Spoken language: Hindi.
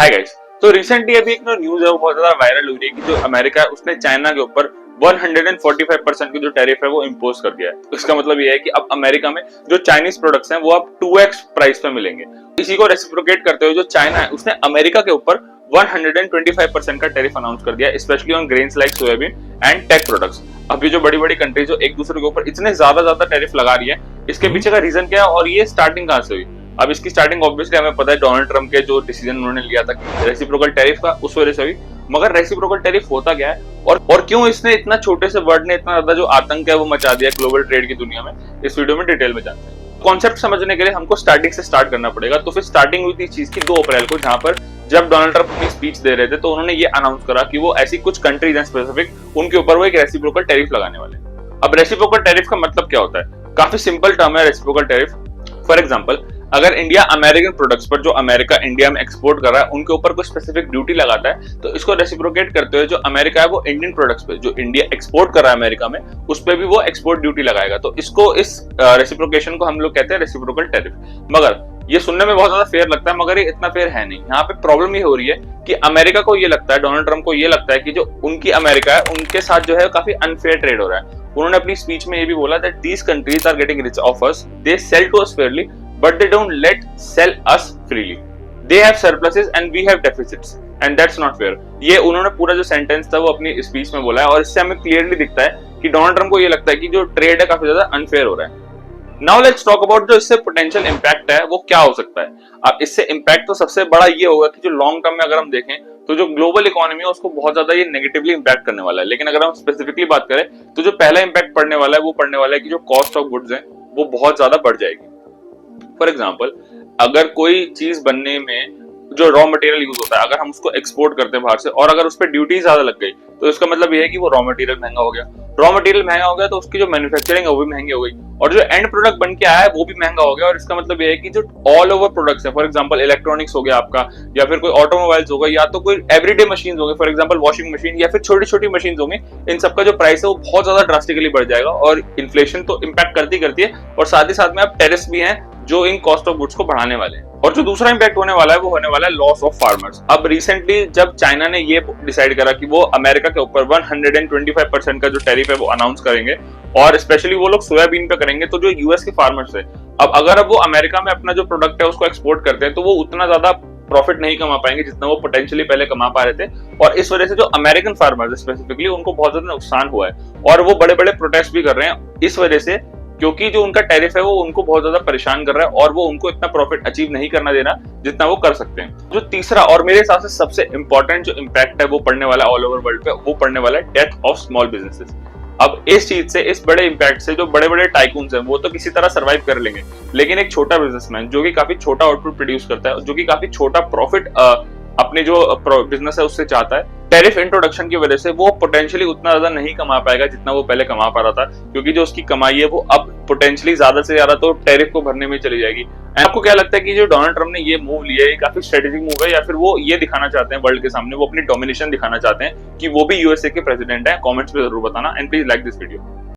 Hi guys. तो रिसेंटली अभी एक न्यूज है वो बहुत ज्यादा वायरल हो रही है कि जो अमेरिका है उसने चाइना के ऊपर 145% की जो टैरिफ है वो इम्पोज कर दिया है। इसका मतलब ये है कि अब अमेरिका में जो चाइनीज प्रोडक्ट्स हैं वो अब 2x प्राइस पे मिलेंगे। इसी को रेसिप्रोकेट करते हुए जो चाइना है उसने अमेरिका के ऊपर 125% का टैरिफ अनाउंस कर दिया, specially on grains like soybean and tech products. अभी जो बड़ी बड़ी कंट्रीज जो एक दूसरे के ऊपर इतने ज्यादा टैरिफ लगा रही है, इसके पीछे का रीजन क्या है और ये स्टार्टिंग कहां से हुई? अब इसकी स्टार्टिंग ऑब्वियसली हमें पता है डोनाल्ड ट्रम्प के जो डिसीजन उन्होंने लिया था रेसिप्रोकल टैरिफ का, उस वजह से हुई। मगर रेसिप्रोकल टैरिफ होता क्या है और क्यों इसने इतना छोटे से वर्ड ने इतना ज्यादा जो आतंक है वो मचा दिया ग्लोबल ट्रेड की दुनिया में, इस वीडियो में डिटेल में जानते हैं। कॉन्सेप्ट समझने के लिए हमको स्टार्टिंग से स्टार्ट करना पड़ेगा। तो फिर स्टार्टिंग हुई थी इस चीज की 2 अप्रैल को, जहां पर जब डोनाल्ड ट्रम्प अपनी स्पीच दे रहे थे तो उन्होंने ये अनाउंस करा कि वो ऐसी कुछ कंट्रीज हैं स्पेसिफिक, उनके ऊपर वो एक रेसिप्रोकल टैरिफ लगाने वाले हैं। अब रेसिप्रोकल टैरिफ का मतलब क्या होता है? काफी सिंपल टर्म है रेसिप्रोकल टैरिफ। फॉर एग्जांपल, अगर इंडिया अमेरिकन प्रोडक्ट्स पर जो अमेरिका इंडिया में एक्सपोर्ट कर रहा है उनके ऊपर कुछ स्पेसिफिक ड्यूटी लगाता है, तो इसको रेसिप्रोकेट करते हुए जो अमेरिका है वो इंडियन प्रोडक्ट्स पे जो इंडिया एक्सपोर्ट कर रहा है अमेरिका में, उस पे भी वो एक्सपोर्ट ड्यूटी लगाएगा। तो इसको इस रेसिप्रोकेशन को हम लोग कहते हैं रेसिप्रोकल टैरिफ। मगर ये सुनने में बहुत ज्यादा फेयर लगता है, मगर ये इतना फेयर है नहीं। यहाँ पे प्रॉब्लम ये हो रही है कि अमेरिका को ये लगता है, डोनाल्ड ट्रम्प को ये लगता है कि जो उनकी अमेरिका है उनके साथ जो है काफी अनफेयर ट्रेड हो रहा है। उन्होंने अपनी स्पीच में ये भी बोला that these countries are getting rich off us, they sell to us fairly but they don't let sell us freely. They have surpluses and we have deficits and that's not fair. ये उन्होंने पूरा जो सेंटेंस था वो अपनी स्पीच में बोला है और इससे हमें क्लियरली दिखता है कि डोनाल्ड ट्रम्प को ये लगता है कि जो ट्रेड है काफी ज्यादा अनफेयर हो रहा है। नाउ लेट्स टॉक अबाउट जो इससे पोटेंशियल इंपैक्ट है वो क्या हो सकता है। अब इससे इंपैक्ट तो सबसे बड़ा ये होगा कि जो लॉन्ग टर्म में अगर हम देखें तो जो ग्लोबल इकोनॉमी है उसको बहुत ज्यादा ये नेगेटिवली इंपैक्ट करने वाला है। लेकिन अगर हम स्पेसिफिकली बात करें तो जो पहला इंपैक्ट पड़ने वाला है वो पड़ने वाला है कि जो कॉस्ट ऑफ गुड्स है वो बहुत ज्यादा बढ़ जाएगी। फॉर एग्जाम्पल, अगर कोई चीज बनने में जो रॉ मटेरियल यूज होता है अगर हम उसको एक्सपोर्ट करते हैं बाहर से और अगर उस पर ड्यूटी ज्यादा लग गई तो इसका मतलब ये है कि वो रॉ मटेरियल महंगा हो गया। रॉ मटेरियल महंगा हो गया तो उसकी जो मैन्युफैक्चरिंग है वो भी महंगी हो गई और जो एंड प्रोडक्ट बन के आया है वो भी महंगा हो गया। और इसका मतलब ये है कि जो ऑल ओवर प्रोडक्ट्स है, फॉर एग्जांपल इलेक्ट्रॉनिक्स हो गया आपका, या फिर कोई ऑटोमोबाइल्स होगा, या तो कोई एवरीडे मशीन होंगे, फॉर एग्जांपल वॉशिंग मशीन, या फिर छोटी छोटी मशीन होंगी, इन सबका जो प्राइस है वो बहुत ज्यादा ड्रास्टिकली बढ़ जाएगा। और इन्फ्लेशन तो इम्पैक्ट करती है और साथ ही साथ में अब टेरिफ्स भी हैं जो इन कॉस्ट ऑफ गुड्स को बढ़ाने वाले हैं। और जो दूसरा इंपैक्ट होने वाला है वो होने वाला है लॉस ऑफ फार्मर्स। अब रिसेंटली जब चाइना ने ये डिसाइड करा कि वो अमेरिका के ऊपर 125% का जो टैरिफ है वो अनाउंस करेंगे और स्पेशली वो लोग सोयाबीन पे करेंगे, तो जो यूएस के फार्मर्स है अब वो अमेरिका में अपना जो प्रोडक्ट है उसको एक्सपोर्ट करते हैं तो वो उतना ज्यादा प्रॉफिट नहीं कमा पाएंगे जितना वो पोटेंशियली पहले कमा पा रहे थे। और इस वजह से जो अमेरिकन फार्मर्स स्पेसिफिकली उनको बहुत ज्यादा नुकसान हुआ है और वो बड़े बड़े प्रोटेस्ट भी कर रहे हैं इस वजह से, क्योंकि जो उनका टैरिफ है वो उनको बहुत ज्यादा परेशान कर रहा है और वो उनको इतना प्रॉफिट अचीव नहीं करना देना जितना वो कर सकते हैं। जो तीसरा और मेरे हिसाब से सबसे इंपॉर्टेंट जो इम्पैक्ट है वो पड़ने वाला है ऑल ओवर वर्ल्ड पे, वो पड़ने वाला है डेथ ऑफ स्मॉल बिजनेसेस। अब इस चीज से, इस बड़े इम्पैक्ट से जो बड़े बड़े टाइकून्स हैं वो तो किसी तरह सर्वाइव कर लेंगे, लेकिन एक छोटा बिजनेसमैन जो कि काफी छोटा आउटपुट प्रोड्यूस करता है, जो कि काफी छोटा प्रॉफिट अपने जो बिजनेस है उससे चाहता है, टैरिफ इंट्रोडक्शन की वजह से वो पोटेंशियली उतना ज्यादा नहीं कमा पाएगा जितना वो पहले कमा पा रहा था, क्योंकि जो उसकी कमाई है वो अब पोटेंशियली ज्यादा से ज्यादा तो टैरिफ को भरने में चली जाएगी। आपको क्या लगता है कि जो डोनाल्ड ट्रम्प ने ये मूव लिया है ये काफी स्ट्रेटेजिक मूव है, या फिर वो ये दिखाना चाहते हैं वर्ल्ड के सामने, वो अपनी डोमिनेशन दिखाना चाहते हैं कि वो भी यूएसए के प्रेसिडेंट है? कमेंट्स में जरूर बताना and please like this video.